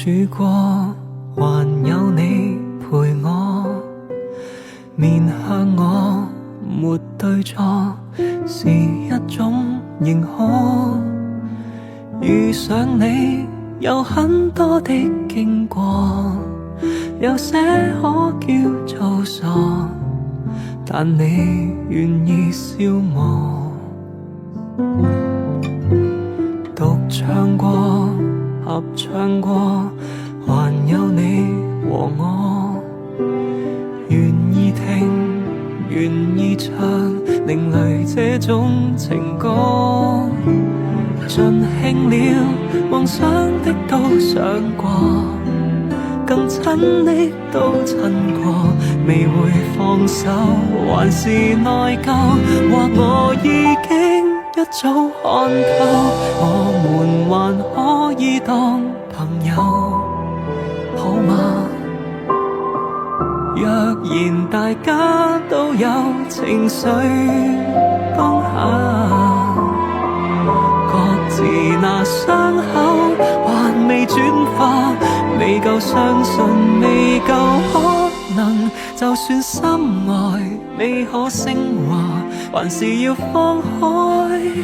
住過，還有你陪我，面向我沒對錯，是一種認可。遇上你有很多的經過，有些可叫做傻，但你願意笑我。獨唱過，合唱過，還有你和我，願意聽，願意唱，另類這種情歌。盡興了，妄想的都想過，更親的都親過，未會放手，還是內疚，或我已經一早看透，我們還可以當朋友，好嗎？若然大家都有情緒當下，各自那傷口還未轉化，未夠相信，未夠可能，就算心愛未可升華，還是要放開，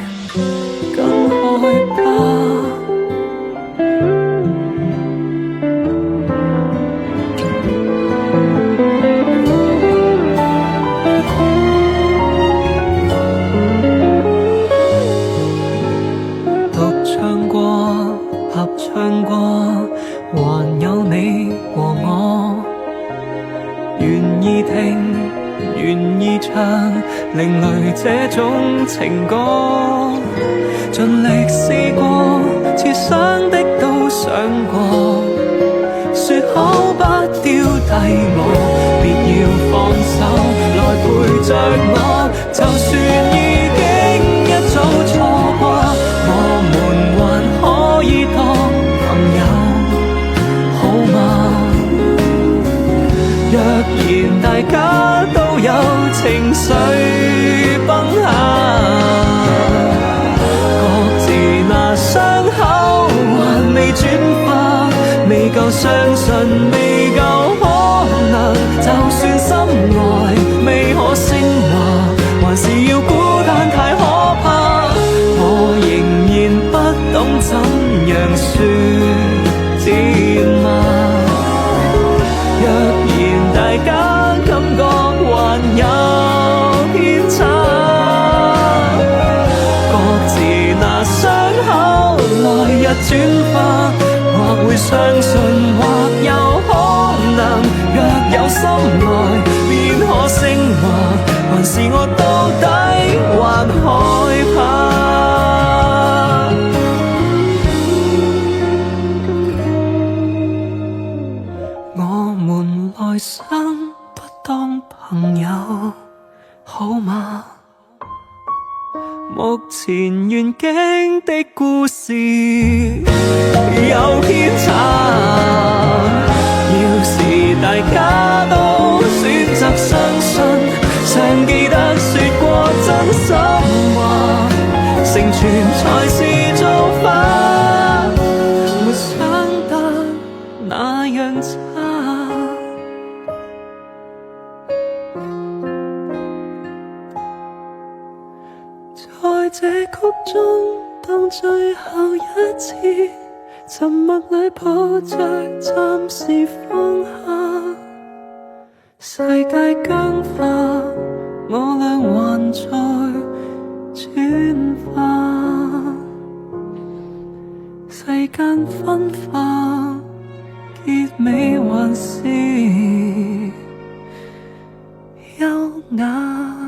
更害怕。唱過，還有你和我，願意聽，願意唱，另類這種情歌。盡力試過，設想的都想過，說好不丟低我，別要放手，來陪着我，就算已經一早錯過，我們還可以當朋友，好嗎？若然大家都有情緒崩下，各自那傷口還未轉化，未夠相信，未夠可能，就算心愛未可升華，還是要孤單太可怕，我仍然不懂怎樣說甜嗎？若然大家感覺還有偏差，各自那傷口來日轉化，或會相信，或有可能，若有心愛便可升華，還是我到底還害怕？我們來生不當朋友，好嗎？目前願景的故事有偏差，要是大家都選擇相信，常記得說過真心話，成全才是做法，沒想得那樣差。在這曲中，當最後一次沉默裏抱着暫時放下，世界僵化，我倆還在轉化，世間分化，結尾還是優雅。